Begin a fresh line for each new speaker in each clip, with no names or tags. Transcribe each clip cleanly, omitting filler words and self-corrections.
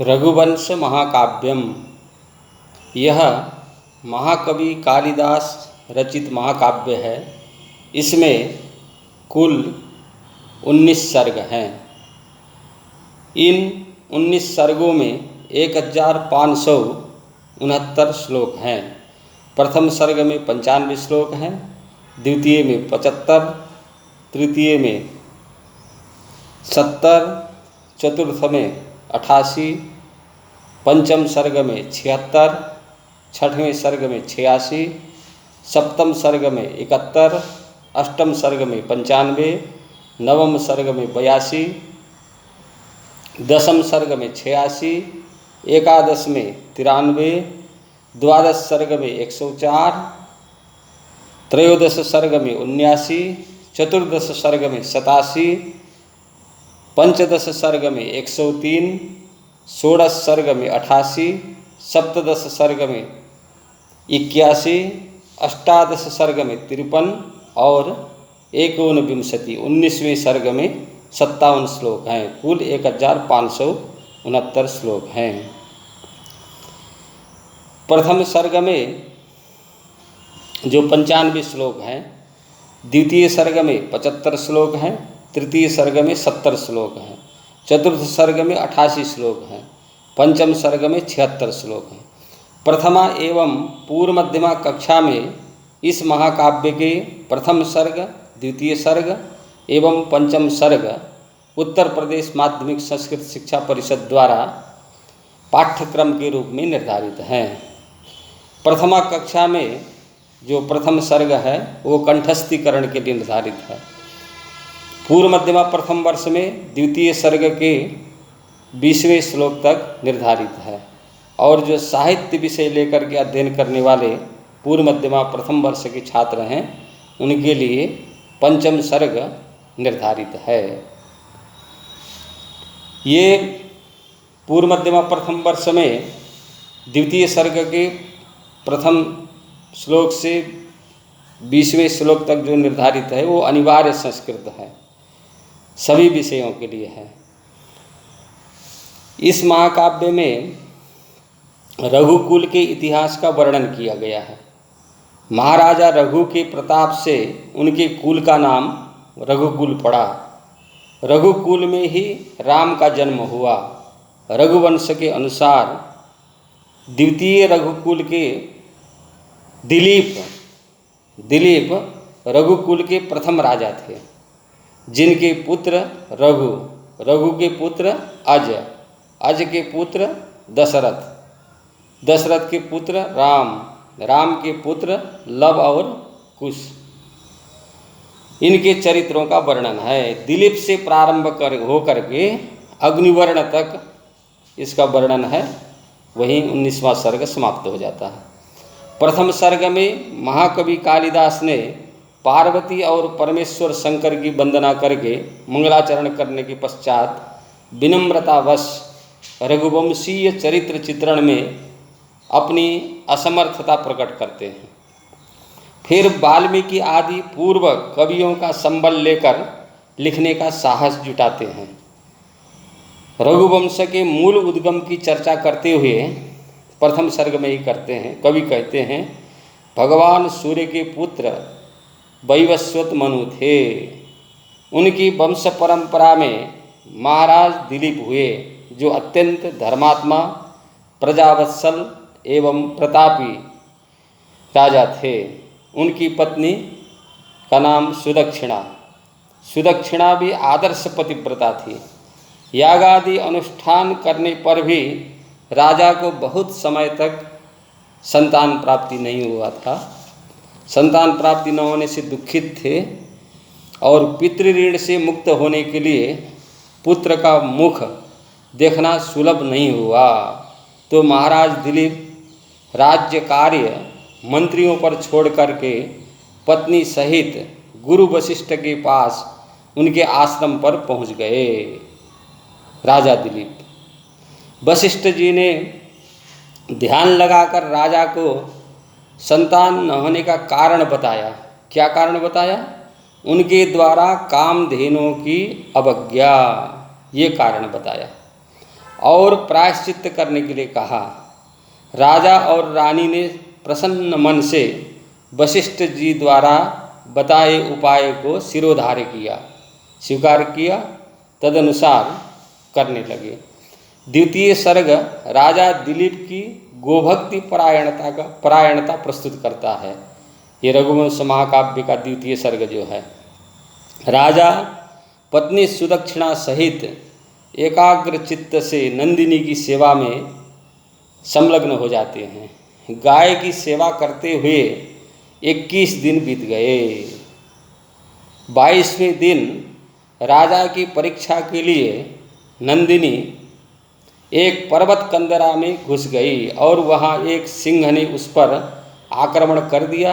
रघुवंश महाकाव्यम। यह महाकवि कालिदास रचित महाकाव्य है। इसमें कुल 19 सर्ग हैं। इन 19 सर्गों में 1569 श्लोक हैं। प्रथम सर्ग में 95 श्लोक हैं, द्वितीय में 75, तृतीय में 70, चतुर्थ में 88, पंचम सर्ग में 76, छठवें सर्ग में 86, सप्तम सर्ग में 71, अष्टम सर्ग में 95, नवम सर्ग में 82, दशम सर्ग में 86, एकादश में 93, द्वादश सर्ग में 104, त्रयोदश सर्ग में 79, चतुर्दश सर्ग में 87, पंचदश सर्ग में 103, षोडश सर्ग में 88, सप्तदश सर्ग में 81, अष्टादश सर्ग में 53 और 19वें सर्ग में 57 श्लोक हैं। कुल 1569 श्लोक हैं। प्रथम सर्ग में जो 95 श्लोक हैं, द्वितीय सर्ग में 75 श्लोक हैं, तृतीय सर्ग में 70 श्लोक हैं, चतुर्थ सर्ग में 88 श्लोक हैं, पंचम सर्ग में 76 श्लोक हैं। प्रथमा एवं पूर्व मध्यमा कक्षा में इस महाकाव्य के प्रथम सर्ग, द्वितीय सर्ग एवं पंचम सर्ग उत्तर प्रदेश माध्यमिक संस्कृत शिक्षा परिषद द्वारा पाठ्यक्रम के रूप में निर्धारित हैं। प्रथमा कक्षा में जो प्रथम सर्ग है वो कंठस्थीकरण के लिए निर्धारित है। पूर्व मध्यमा प्रथम वर्ष में द्वितीय सर्ग के 20वें श्लोक तक निर्धारित है और जो साहित्य विषय लेकर के अध्ययन करने वाले पूर्व मध्यमा प्रथम वर्ष के छात्र हैं उनके लिए पंचम सर्ग निर्धारित है। ये पूर्व मध्यमा प्रथम वर्ष में द्वितीय सर्ग के प्रथम श्लोक से 20वें श्लोक तक जो निर्धारित है वो अनिवार्य संस्कृत है, सभी विषयों के लिए है। इस महाकाव्य में रघुकुल के इतिहास का वर्णन किया गया है। महाराजा रघु के प्रताप से उनके कुल का नाम रघुकुल पड़ा। रघुकुल में ही राम का जन्म हुआ। रघुवंश के अनुसार द्वितीय रघुकुल के दिलीप रघुकुल के प्रथम राजा थे, जिनके पुत्र रघु, रघु के पुत्र अज, अज के पुत्र दशरथ, दशरथ के पुत्र राम, राम के पुत्र लव और कुश। इनके चरित्रों का वर्णन है। दिलीप से प्रारंभ होकर के अग्निवर्ण तक इसका वर्णन है, वहीं 19वां सर्ग समाप्त हो जाता है। प्रथम सर्ग में महाकवि कालिदास ने पार्वती और परमेश्वर शंकर की वंदना करके मंगलाचरण करने के पश्चात विनम्रतावश रघुवंशीय चरित्र चित्रण में अपनी असमर्थता प्रकट करते हैं। फिर वाल्मीकि आदि पूर्व कवियों का संबल लेकर लिखने का साहस जुटाते हैं। रघुवंश के मूल उद्गम की चर्चा करते हुए प्रथम सर्ग में ही करते हैं। कवि कहते हैं, भगवान सूर्य के पुत्र वैवस्वत मनु थे। उनकी वंश परंपरा में महाराज दिलीप हुए, जो अत्यंत धर्मात्मा, प्रजावत्सल एवं प्रतापी राजा थे। उनकी पत्नी का नाम सुदक्षिणा। सुदक्षिणा भी आदर्श पतिव्रता थी। यागादि अनुष्ठान करने पर भी राजा को बहुत समय तक संतान प्राप्ति नहीं हुआ था। संतान प्राप्ति न होने से दुखित थे और पितृऋण से मुक्त होने के लिए पुत्र का मुख देखना सुलभ नहीं हुआ। तो महाराज दिलीप राज्य कार्य मंत्रियों पर छोड़ करके पत्नी सहित गुरु वशिष्ठ के पास उनके आश्रम पर पहुंच गए। राजा दिलीप, वशिष्ठ जी ने ध्यान लगाकर राजा को संतान न होने का कारण बताया। क्या कारण बताया? उनके द्वारा कामधेनुओं की अवज्ञा, ये कारण बताया। और प्रायश्चित्त करने के लिए कहा। राजा और रानी ने प्रसन्न मन से वशिष्ठ जी द्वारा बताए उपाय को सिरोधार्य किया, स्वीकार किया, तदनुसार करने लगे। द्वितीय सर्ग राजा दिलीप की गोभक्ति परायणता प्रस्तुत करता है। ये रघुवंश महाकाव्य का द्वितीय सर्ग जो है, राजा पत्नी सुदक्षिणा सहित एकाग्र चित्त से नंदिनी की सेवा में संलग्न हो जाते हैं। गाय की सेवा करते हुए 21 दिन बीत गए। 22वें दिन राजा की परीक्षा के लिए नंदिनी एक पर्वत कंदरा में घुस गई और वहाँ एक सिंह ने उस पर आक्रमण कर दिया।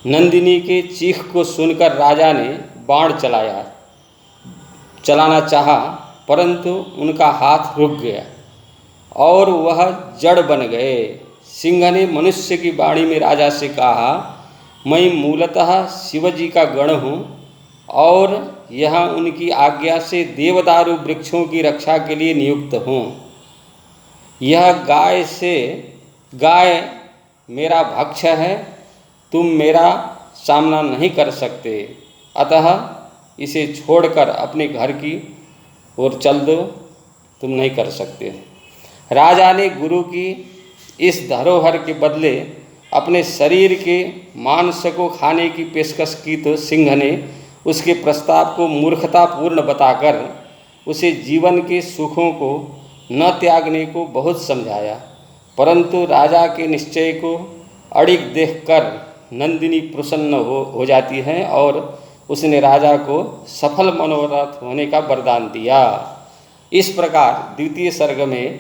नंदिनी के चीख को सुनकर राजा ने बाण चलाना चाहा, परंतु उनका हाथ रुक गया और वह जड़ बन गए। सिंह ने मनुष्य की वाणी में राजा से कहा, मैं मूलतः शिवजी का गण हूँ और यहाँ उनकी आज्ञा से देवदारू वृक्षों की रक्षा के लिए नियुक्त हूँ। यह गाय मेरा भक्ष है, तुम मेरा सामना नहीं कर सकते, अतः इसे छोड़कर अपने घर की ओर चल दो, तुम नहीं कर सकते। राजा ने गुरु की इस धरोहर के बदले अपने शरीर के मांस को खाने की पेशकश की तो सिंह ने उसके प्रस्ताव को मूर्खतापूर्ण बताकर उसे जीवन के सुखों को न त्यागने को बहुत समझाया, परंतु राजा के निश्चय को अड़िग देखकर नंदिनी प्रसन्न हो जाती है और उसने राजा को सफल मनोरथ होने का वरदान दिया। इस प्रकार द्वितीय सर्ग में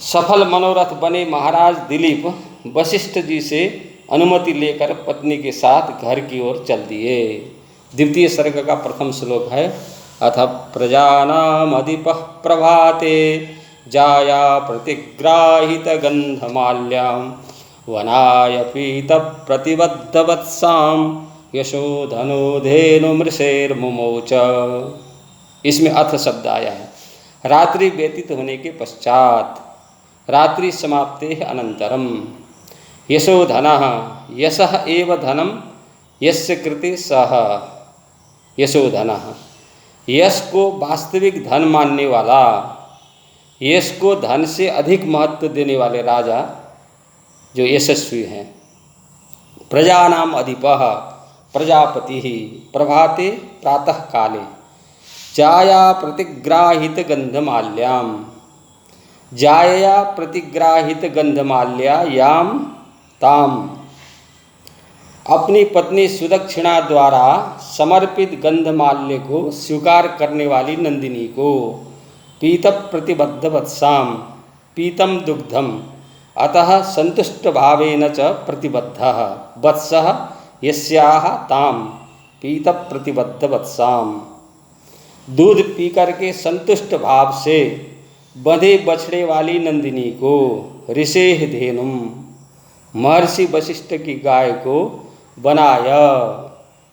सफल मनोरथ बने महाराज दिलीप वशिष्ठ जी से अनुमति लेकर पत्नी के साथ घर की ओर चल दिए। द्वितीय सर्ग का प्रथम श्लोक है, अथ प्रजानामधिपः प्रभाते जाया प्रतिग्राहित गंधमाल्यां वनाय पीत प्रतिबद्धवत्सां यशोधनो धेनुमृषेर्मुमोच। इसमें अथ शब्द आया है। रात्रि व्यतीत होने के पश्चात, रात्रि समाप्ते अनंतरम, यशोधनः यशः एव धनम यस्य कृते सः यशोधनः, यश को वास्तविक धन मानने वाला, यश को धन से अधिक महत्व देने वाले राजा जो यशस्वी हैं। प्रजानाम अधिपः प्रजापति ही प्रभाते प्रातः काले जाया प्रतिग्राहित गंधमाल्याम, जाया प्रतिग्राहित गंधमाल्या याम ताम, अपनी पत्नी सुदक्षिणा द्वारा समर्पित गंधमाल्य को स्वीकार करने वाली नंदिनी को, पीत प्रतिबद्ध वत्साम पीतम दुग्धम, अतः संतुष्ट भावेन च प्रतिबद्धः वत्सः यस्याः ताम पीत प्रतिबद्ध वत्साम, दूध पीकर के संतुष्ट भाव से बंधे बछड़े वाली नंदिनी को, ऋषेः धेनुम, महर्षि वशिष्ठ की गाय को बनाया,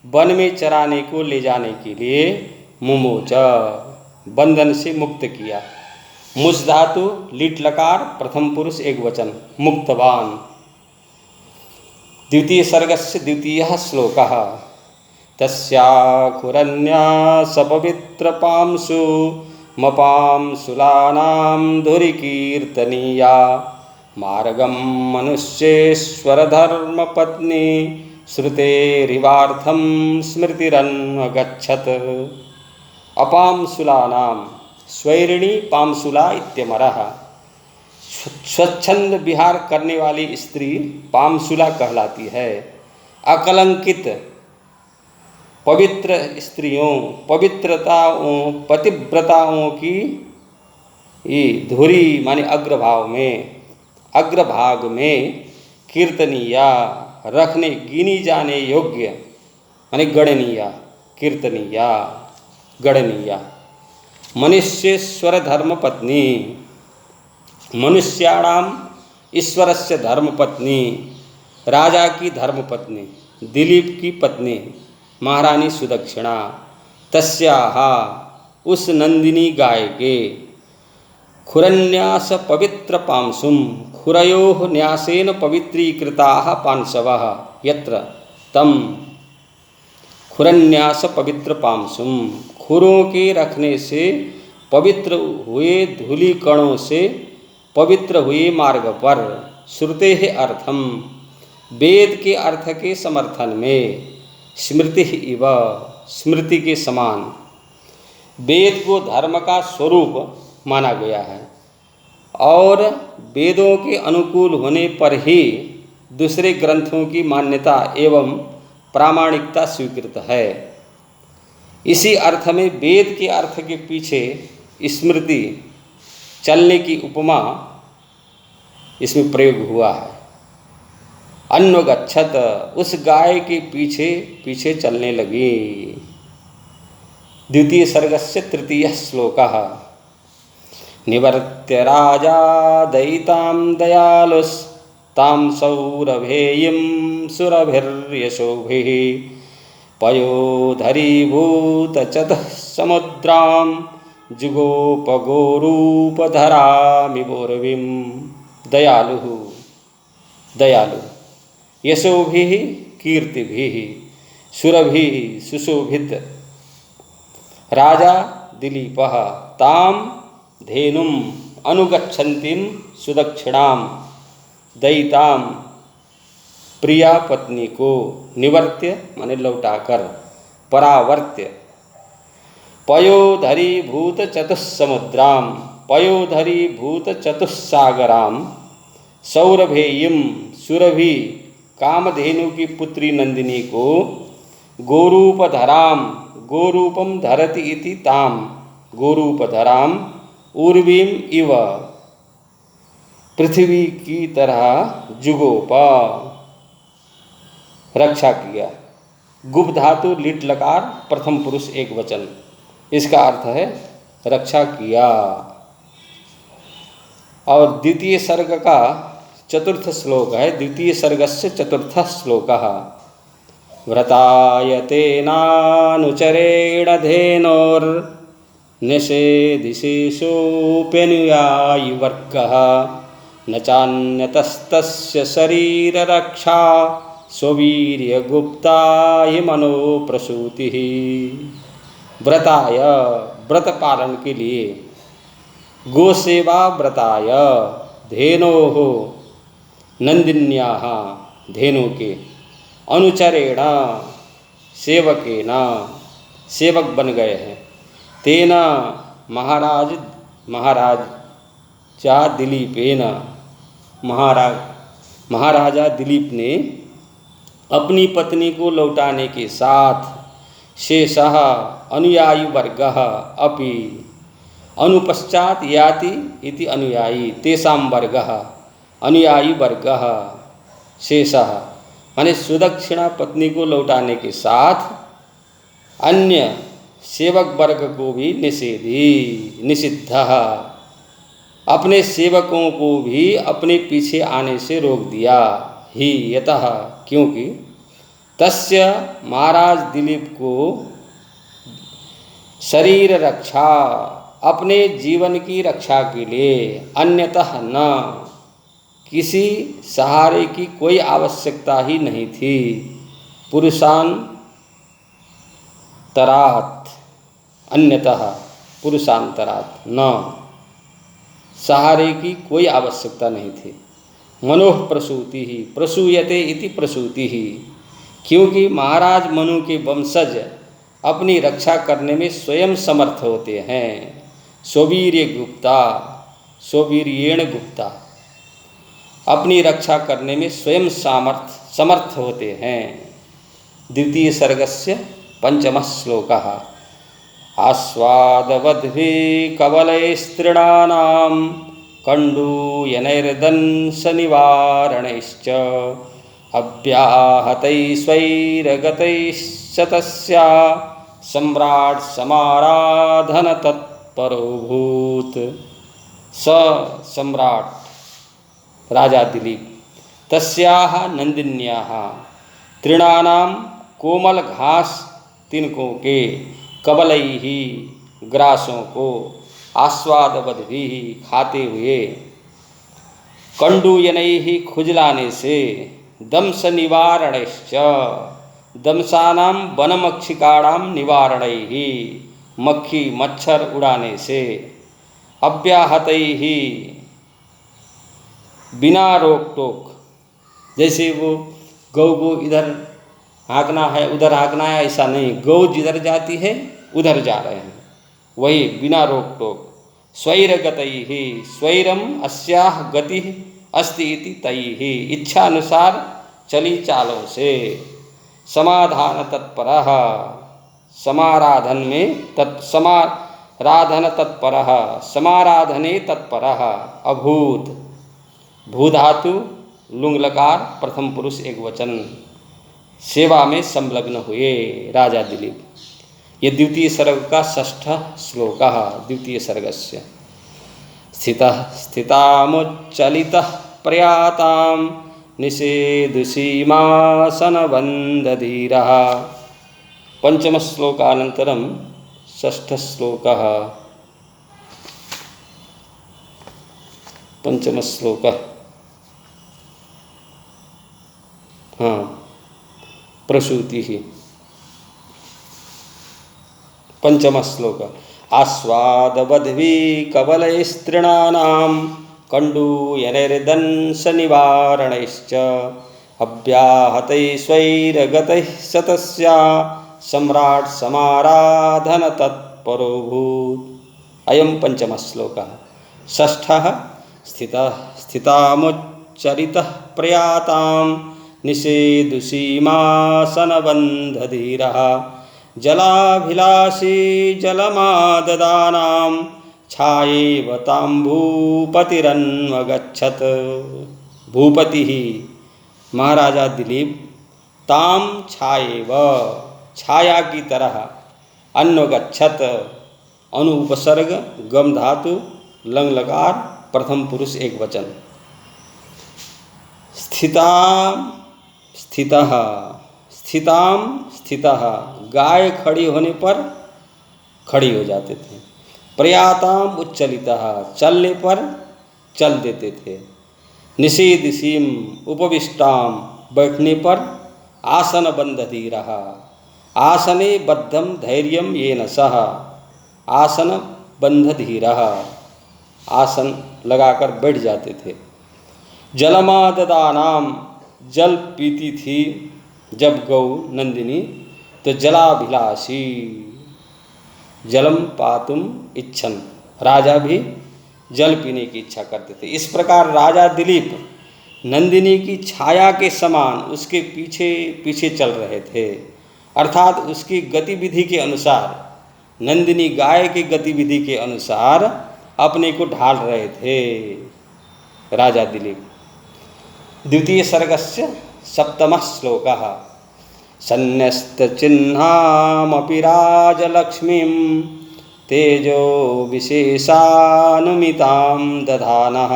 वन में चराने को ले जाने के लिए, मुमोच, बंधन से मुक्त किया। मुझ धातु लीट लकार प्रथम पुरुष एक वचन, मुक्तवान। द्वितीय सर्गस्य द्वितीयः श्लोकः, तस्याखुरन्या सपवित्र पांसु मपां सुलानां धुरिकीर्तनीया मार्गम मनुष्येश्वर धर्म पत्नी श्रुतेरिवार्थम स्मृतिरन्वगच्छत। अपांसुलानां स्वैरिणी पांसुला इत्यमरः, स्वच्छंद विहार करने वाली स्त्री पांसुला कहलाती है। अकलंकित पवित्र स्त्रियों, पतिव्रताओं की धुरी माने अग्रभाग में कीर्तनीया, रखने गिनी जाने योग्य माने गणनीया, कीर्तनीया गणनीया। मनुष्येश्वर धर्मपत्नी, मनुष्याणाम ईश्वरस्य धर्मपत्नी, राजा की धर्मपत्नी, दिलीप की पत्नी महारानी सुदक्षिणा, तस्याः उस नंदिनी गाय के खुरन्यास पवित्र पांसुम खुरयोः न्यासेन पवित्रीकृताः पांसवः यत्र तम खुरन्यास पवित्र पांसुम खुरों के रखने से पवित्र हुए धूलि कणों से पवित्र हुए मार्ग पर श्रुते अर्थम वेद के अर्थ के समर्थन में स्मृति इव स्मृति के समान वेद को धर्म का स्वरूप माना गया है और वेदों के अनुकूल होने पर ही दूसरे ग्रंथों की मान्यता एवं प्रामाणिकता स्वीकृत है। इसी अर्थ में वेद के अर्थ के पीछे स्मृति चलने की उपमा इसमें प्रयोग हुआ है। अन्वगच्छत उस गाय के पीछे पीछे चलने लगी। द्वितीय सर्गस्य तृतीयः श्लोकः निवर्त्य राजा दयितां दयालुस्तां सौरभेयीं सुरभिर्यशोभिः पयोधरीभूतचतुः समुद्रां जुगोपगोरूपधरामिवोर्विं दयालु यशोभिः कीर्तिभिः सुरभिः सुशोभित राजा दिलीपः ताम धेनुम अनुगच्छन्तीं सुदक्षिणां दयितां प्रिया पत्नी को निवर्त्य माने लौटाकर परावर्त्य पयोधरीभूत चतुस्समुद्रां पयोधरीभूत चतुस्सागरां सौरभेयीं सुरभि कामधेनु की पुत्री नंदिनी को गोरूपधरां गोरूपम धरति इति ताम गोरूपधरां उर्वीम इव पृथ्वी की तरह जुगोप रक्षा किया। गुप धातु लिट लकार प्रथम पुरुष एक वचन, इसका अर्थ है रक्षा किया। और द्वितीय सर्ग का चतुर्थ श्लोक है। द्वितीय सर्गस्य चतुर्थ श्लोकः व्रतायतेनानुचरेण धेनोर्निषेधिशेषोऽप्यनुयायि वर्गः न चान्यतस्तस्य शरीररक्षा स्ववीर्यगुप्ता हि मनो प्रसूतिः। व्रताय व्रत पालन के लिए, गोसेवा व्रताय धेनोः नंदिन्याः धेनु के, अनुचरेण सेवकेन सेवक बन गए हैं, तेना महाराजा दिलीपेन महाराजा दिलीप ने अपनी पत्नी को लौटाने के साथ शेषः अनुयायी वर्गः अपि अनुपश्चात याति इति अनुयायी तेषां वर्गः अनुयायी वर्गः शेषः माने सुदक्षिणा पत्नी को लौटाने के साथ अन्य सेवक वर्ग को भी निषिद्धः अपने सेवकों को भी अपने पीछे आने से रोक दिया ही यतः क्योंकि तस्य महाराज दिलीप को शरीर रक्षा अपने जीवन की रक्षा के लिए अन्यतः न किसी सहारे की कोई आवश्यकता ही नहीं थी। पुरुषांतरात् अन्यतः पुरुषांतरात् न सहारे की कोई आवश्यकता नहीं थी। मनोह प्रसूति ही प्रसूयते इति प्रसूति ही क्योंकि महाराज मनु के वंशज अपनी रक्षा करने में स्वयं समर्थ होते हैं। स्ववीर्येण गुप्ता अपनी रक्षा करने में स्वयं समर्थ होते हैं। द्वितीय सर्गस्य पंचमः श्लोकः आस्वादवद्भिः कवलैस्तृणानां कण्डूयनैर्दंशनिवारणैश्च अव्याहतैस्वैरगतैश्च सम्राट् समाराधन तत्परोऽभूत्। स सम्राट राजा दिलीप तस्याः नंदिन्याः तृणानां कोमल घास तिनकों के कवलैः ग्रासों को आस्वादवद भी खाते हुए, कंडूयनैः खुजलाने से, दंश निवारणैश्च दंशानां वनमक्षिकाणां निवारणैः मक्खी मच्छर उड़ाने से, अव्याहतैः बिना रोक टोक, जैसे वो गौ को इधर हाँकना है उधर हाँकना है ऐसा नहीं, गौ जिधर जाती है उधर जा रहे हैं, वही बिना रोक टोक। स्वैरगतैः स्वैरम अस्याह गति अस्ति इति तैः, इच्छा अनुसार चली चालों से, समाधान तत्परः समाराधन में समाराधन तत्परः समाराधने तत्परः, अभूत भूधातु लुंग लकार प्रथम पुरुष एक वचन, सेवा में संलग्न हुए राजा दिलीप। ये द्वितीय सर्ग का षष्ठ श्लोक द्वितीय सर्गस्य। स्थितः स्थितामुच्चलितः प्रयातां निषेधुसीमासनबन्धधीरः। पंचम श्लोकानन्तरं षष्ठ श्लोकः। पंचम श्लोकः प्रसूतिः। पंचम श्लोक। आस्वादवद्भि कवलैस्तृणानां कण्डूयनैर्दंशनिवारणैश्च अव्याहतैस्वैरगतैः शतस्या सम्राट् समाराधन तत्परोऽभूत्। अयं पंचम श्लोकः। षष्ठः स्थितामुच्चरितः प्रयातां निषेधुसीमासनबन्धधीरः जलाभिलाषी जलमाददानां छायैव तां भूपतिरन्वगच्छत्। भूपति महाराजा दिलीप तां छायैव छाया की तरह, अन्वगच्छत अनुपसर्ग गम धातु लंग लकार प्रथम पुरुष एक वचन। स्थितां स्थितः स्थितां स्थितः गाय खड़ी होने पर खड़ी हो जाते थे। प्रयातां उच्चलितः चलने पर चल देते थे। निषेधसीम उपविष्टां बैठने पर आसन बंधधीरः आसने बद्धम धैर्यं येन सह आसन बंधधीरः आसन लगाकर बैठ जाते थे। जलमाददानाम जल पीती थी जब गौ नंदिनी तो जलाभिलाषी जलम पातुम इच्छन, राजा भी जल पीने की इच्छा करते थे। इस प्रकार राजा दिलीप नंदिनी की छाया के समान उसके पीछे पीछे चल रहे थे, अर्थात उसकी गतिविधि के अनुसार, नंदिनी गाय की गतिविधि के अनुसार अपने को ढाल रहे थे राजा दिलीप। द्वितीय सर्गस्य सप्तमः श्लोकः। सन्न्यस्तचिह्नामपि राजलक्ष्मीं तेजो विशेषानुमितां दधानः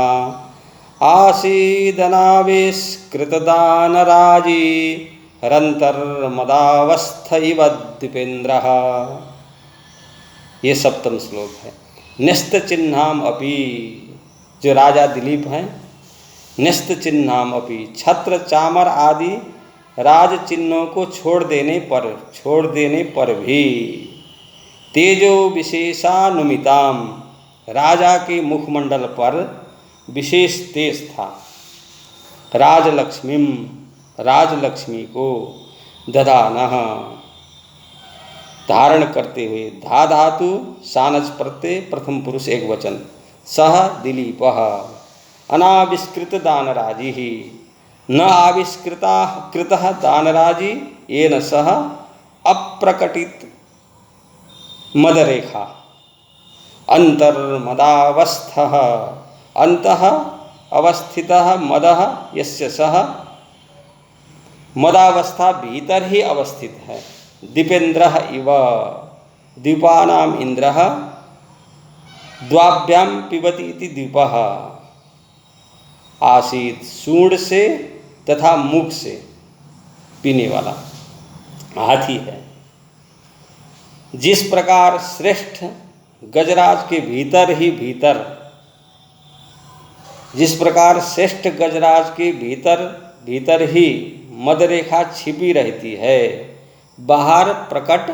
आसीदनाविष्कृतदानराजी हरन्तर्मदावस्थ इव द्विपेन्द्रः। ये सप्तम श्लोक है। न्यस्त चिह्नाम अपि, जो राजा दिलीप हैं, न्यस्त चिह्नाम अपि छत्र चामर आदि राज चिन्हों को छोड़ देने पर भी तेजो विशेषानुमिताम राजा के मुखमंडल पर विशेष तेज था। राजलक्ष्मी को दधानः धारण करते हुए, धा धातु सानज प्रत्यय प्रथम पुरुष एक वचन, सह दिलीपः अनाविष्कृत दानराजी न आविष्कृता कृतः दानराजी येन सह अप्रकटित मदरेखा अंतर्मदावस्थः अंतः अवस्थितः मदः यस्य सह मदावस्था भीतर ही अवस्थित है। दीपेन्द्रः इव द्वीपानाम इंद्रः द्वाभ्यां पिबति इति द्वीपः आसीत सूंड से तथा मुख से पीने वाला हाथी है। जिस प्रकार श्रेष्ठ गजराज के भीतर ही भीतर, जिस प्रकार श्रेष्ठ गजराज के भीतर भीतर ही मदरेखा छिपी रहती है, बाहर प्रकट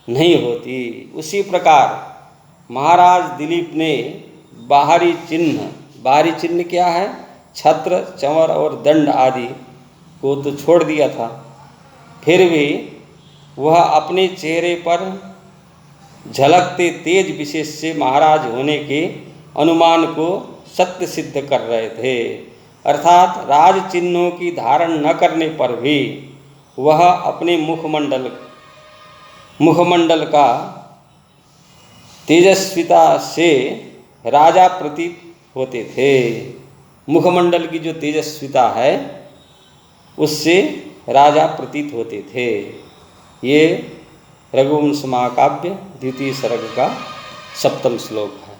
नहीं होती, उसी प्रकार महाराज दिलीप ने बाहरी चिन्ह क्या है, छत्र, चंवर और दंड आदि को तो छोड़ दिया था, फिर भी वह अपने चेहरे पर झलकते तेज विशेष से महाराज होने के अनुमान को सत्य सिद्ध कर रहे थे। अर्थात राज चिन्हों की धारण न करने पर भी वह अपने मुखमंडल का तेजस्विता से राजा प्रतीत होते थे। मुखमंडल की जो तेजस्विता है उससे राजा प्रतीत होते थे। ये रघुवंश महाकाव्य द्वितीय सर्ग का 7वां श्लोक है।